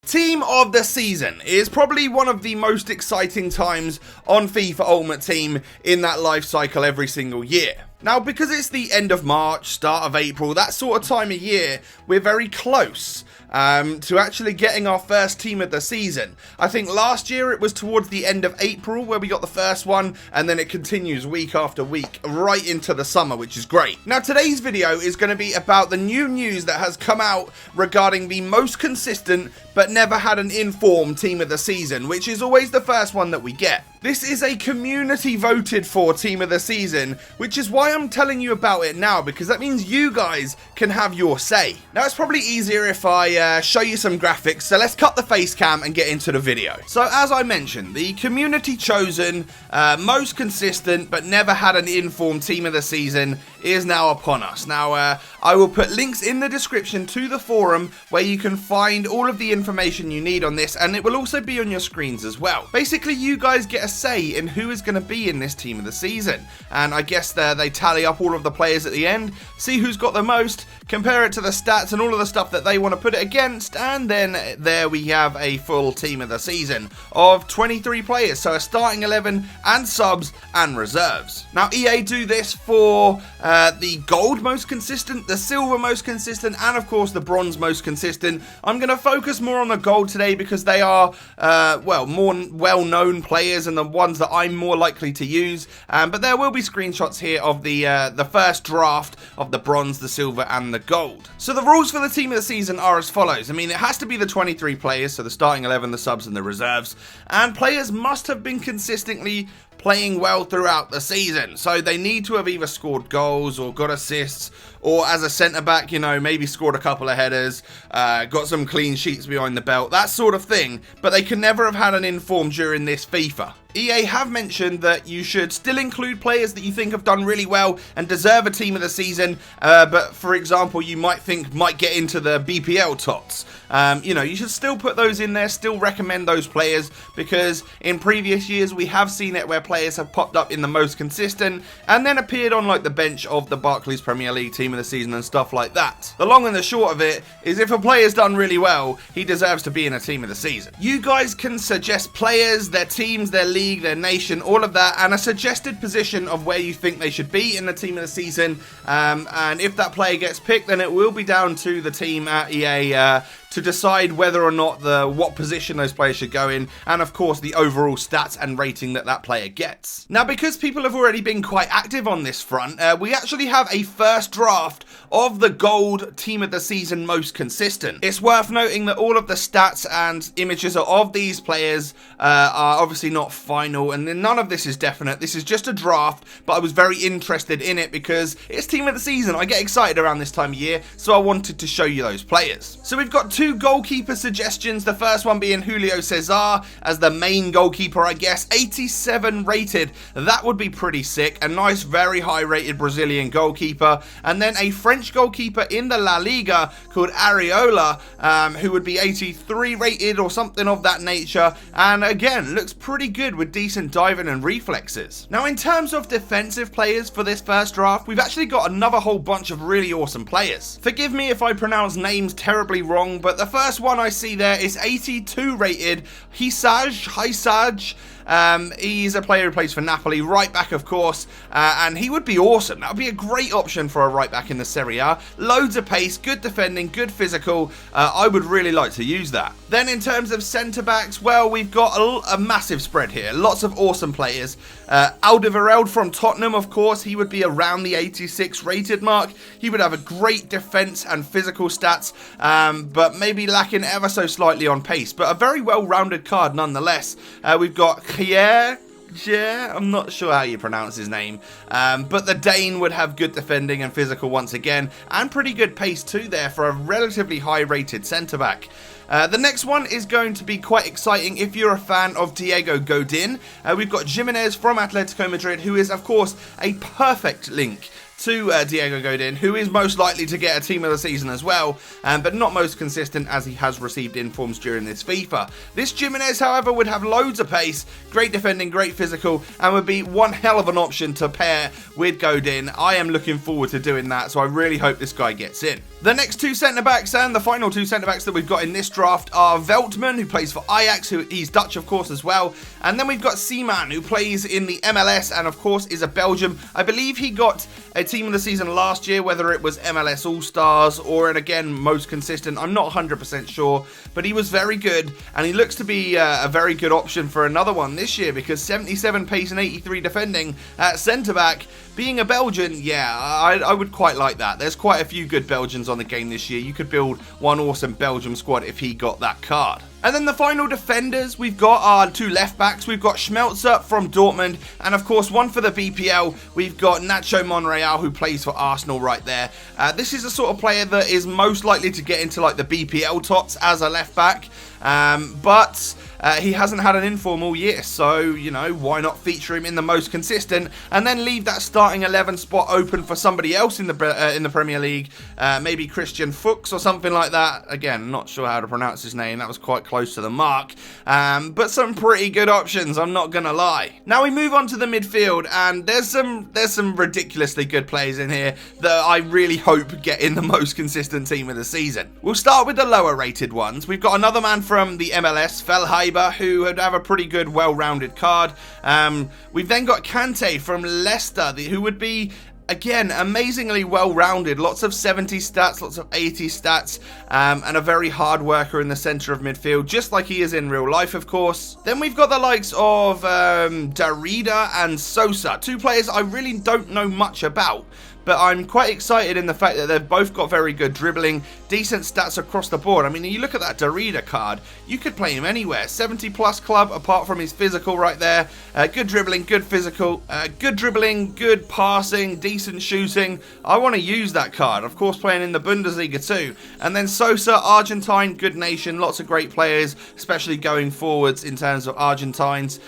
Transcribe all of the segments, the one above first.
Team of the season is probably one of the most exciting times on FIFA Ultimate Team in that life cycle every single year. Now, because it's the end of March, start of April, that sort of time of year, we're very close to actually getting our first team of the season. I think last year it was towards the end of April where we got the first one, and then it continues week after week right into the summer, which is great. Now, today's video is going to be about the new news that has come out regarding the most consistent but never had an informed team of the season, which is always the first one that we get. This is a community voted for team of the season, which is why I'm telling you about it now, because that means you guys can have your say. Now, it's probably easier if I show you some graphics, so let's cut the face cam and get into the video. So as I mentioned, the community chosen, most consistent but never had an informed team of the season is now upon us. Now, I will put links in the description to the forum where you can find all of the information you need on this, and it will also be on your screens as well. Basically, you guys get a say in who is going to be in this team of the season, and I guess they tally up all of the players at the end, see who's got the most, compare it to the stats and all of the stuff that they want to put it against, and then there we have a full team of the season of 23 players, so a starting 11 and subs and reserves. Now, EA do this for the gold most consistent, the silver most consistent, and of course the bronze most consistent. I'm going to focus more on the gold today because they are more well-known players and the ones that I'm more likely to use, but there will be screenshots here of the first draft of the bronze, the silver and the gold. So the rules for the team of the season are as follows. I mean, it has to be the 23 players, so the starting 11, the subs and the reserves, and players must have been consistently playing well throughout the season. So they need to have either scored goals or got assists, or as a centre-back, you know, maybe scored a couple of headers, got some clean sheets behind the belt, that sort of thing, but they can never have had an inform during this FIFA. EA have mentioned that you should still include players that you think have done really well and deserve a team of the season, but for example, you might think might get into the BPL TOTS. You know, you should still put those in there, still recommend those players, because in previous years we have seen it where players have popped up in the most consistent and then appeared on like the bench of the Barclays Premier League team of the season and stuff like that. The long and the short of it is, if a player's done really well, he deserves to be in a team of the season. You guys can suggest players, their teams, their league, their nation, all of that, and a suggested position of where you think they should be in the team of the season, and if that player gets picked, then it will be down to the team at EA to decide whether or not what position those players should go in, and of course the overall stats and rating that player gets. Now, because people have already been quite active on this front, we actually have a first draft of the gold team of the season most consistent. It's worth noting that all of the stats and images of these players are obviously not final, and none of this is definite. This is just a draft, but I was very interested in it because it's team of the season. I get excited around this time of year, so I wanted to show you those players. So we've got two goalkeeper suggestions, the first one being Julio Cesar as the main goalkeeper, I guess, 87 rated. That would be pretty sick. A nice, very high rated Brazilian goalkeeper, and then a French goalkeeper in the La Liga called Areola, who would be 83 rated or something of that nature, and again looks pretty good with decent diving and reflexes. Now, in terms of defensive players for this first draft, we've actually got another whole bunch of really awesome players. Forgive me if I pronounce names terribly wrong, but the first one I see there is 82 rated Hisaj. He's a player who plays for Napoli, right back of course, and he would be awesome. That would be a great option for a right back in the Serie A. Loads of pace, good defending, good physical. I would really like to use that. Then in terms of centre backs, well, we've got a massive spread here. Lots of awesome players. Alderweireld from Tottenham, of course, he would be around the 86 rated mark. He would have a great defence and physical stats, but maybe lacking ever so slightly on pace, but a very well-rounded card nonetheless. We've got I'm not sure how you pronounce his name, but the Dane would have good defending and physical once again, and pretty good pace too there for a relatively high rated centre-back. The next one is going to be quite exciting if you're a fan of Diego Godin. We've got Jimenez from Atletico Madrid, who is of course a perfect link to Diego Godin, who is most likely to get a team of the season as well, but not most consistent as he has received informs during this FIFA. This Jimenez, however, would have loads of pace, great defending, great physical, and would be one hell of an option to pair with Godin. I am looking forward to doing that, so I really hope this guy gets in. The next two centre-backs and the final two centre-backs that we've got in this draft are Veltman, who plays for Ajax, he's Dutch of course as well, and then we've got Seaman, who plays in the MLS and of course is a Belgian. I believe he got a team of the season last year, whether it was MLS All-Stars or, and again, most consistent, I'm not 100% sure, but he was very good, and he looks to be a very good option for another one this year, because 77 pace and 83 defending at centre-back, being a Belgian, yeah, I would quite like that. There's quite a few good Belgians on the game this year. You could build one awesome Belgium squad if he got that card. And then the final defenders we've got are two left backs. We've got Schmelzer from Dortmund, and of course one for the BPL. We've got Nacho Monreal, who plays for Arsenal right there. This is the sort of player that is most likely to get into like the BPL TOTS as a left back, but he hasn't had an inform all year, so, you know, why not feature him in the most consistent and then leave that starting 11 spot open for somebody else in the Premier League, maybe Christian Fuchs or something like that. Again, not sure how to pronounce his name, that was quite close to the mark, but some pretty good options, I'm not gonna lie. Now we move on to the midfield, and there's some ridiculously good players in here that I really hope get in the most consistent team of the season. We'll start with the lower rated ones. We've got another man from the MLS, Felheimer, who would have a pretty good, well-rounded card. We've then got Kante from Leicester, who would be, again, amazingly well-rounded. Lots of 70 stats, lots of 80 stats, and a very hard worker in the centre of midfield, just like he is in real life, of course. Then we've got the likes of Darida and Sosa, two players I really don't know much about, but I'm quite excited in the fact that they've both got very good dribbling, decent stats across the board. I mean, you look at that Darida card, you could play him anywhere. 70 plus club, apart from his physical right there. Good dribbling, good physical, good dribbling, good passing, decent shooting. I want to use that card. Of course, playing in the Bundesliga too. And then Sosa, Argentine, good nation, lots of great players, especially going forwards in terms of Argentines.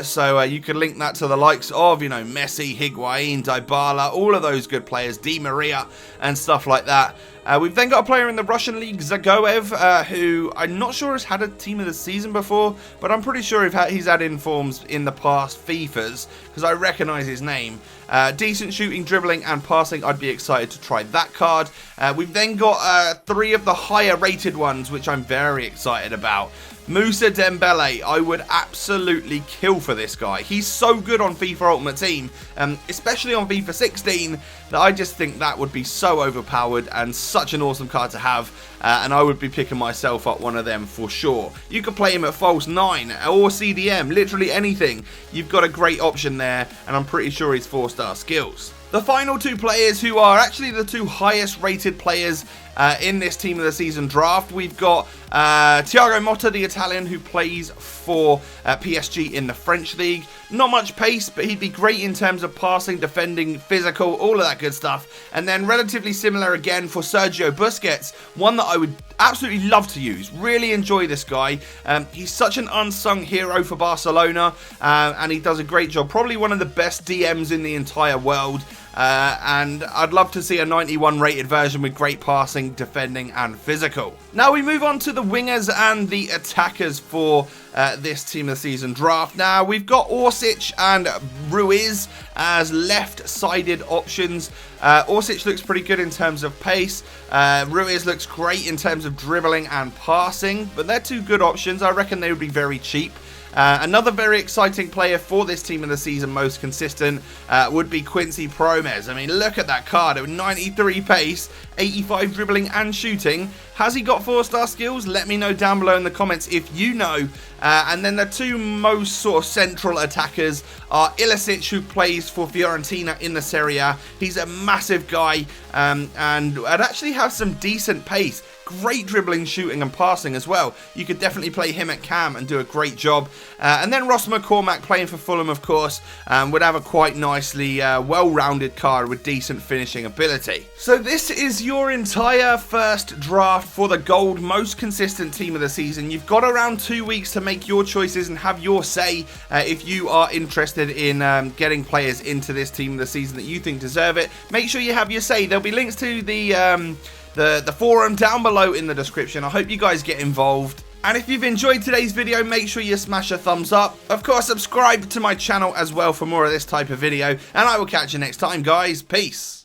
So you could link that to the likes of, you know, Messi, Higuain, Dybala, all of those good players, Di Maria and stuff like that. We've then got a player in the Russian league, Zagoev, who I'm not sure has had a team of the season before, but I'm pretty sure he's had informs in the past FIFAs, because I recognise his name. Decent shooting, dribbling and passing, I'd be excited to try that card. We've then got three of the higher rated ones, which I'm very excited about. Moussa Dembele, I would absolutely kill for this guy. He's so good on FIFA Ultimate Team, especially on FIFA 16, that I just think that would be so overpowered and such an awesome card to have, and I would be picking myself up one of them for sure. You could play him at false 9 or CDM, literally anything. You've got a great option there, and I'm pretty sure he's 4-star skills. The final two players, who are actually the two highest rated players in this team of the season draft, we've got Thiago Motta, the Italian, who plays for PSG in the French league. Not much pace, but he'd be great in terms of passing, defending, physical, all of that good stuff. And then relatively similar again for Sergio Busquets, one that I would absolutely love to use. Really enjoy this guy. He's such an unsung hero for Barcelona, and he does a great job. Probably one of the best DMs in the entire world. And I'd love to see a 91 rated version with great passing, defending and physical. Now we move on to the wingers and the attackers for this team of the season draft. Now we've got Orsic and Ruiz as left-sided options. Orsic looks pretty good in terms of pace. Ruiz looks great in terms of dribbling and passing, but they're two good options. I reckon they would be very cheap. Another very exciting player for this team of the season, most consistent, would be Quincy Promes. I mean, look at that card. 93 pace, 85 dribbling and shooting. Has he got 4-star skills? Let me know down below in the comments if you know. And then the two most sort of central attackers are Ilicic, who plays for Fiorentina in the Serie A. He's a massive guy, and I'd actually have some decent pace. great dribbling, shooting and passing as well. You could definitely play him at cam and do a great job. And then Ross McCormack playing for Fulham, of course, would have a quite nicely well-rounded card with decent finishing ability. So this is your entire first draft for the gold most consistent team of the season. You've got around 2 weeks to make your choices and have your say if you are interested in getting players into this team of the season that you think deserve it. Make sure you have your say. There'll be links to the forum down below in the description. I hope you guys get involved. And if you've enjoyed today's video, make sure you smash a thumbs up. Of course, subscribe to my channel as well for more of this type of video. And I will catch you next time, guys. Peace.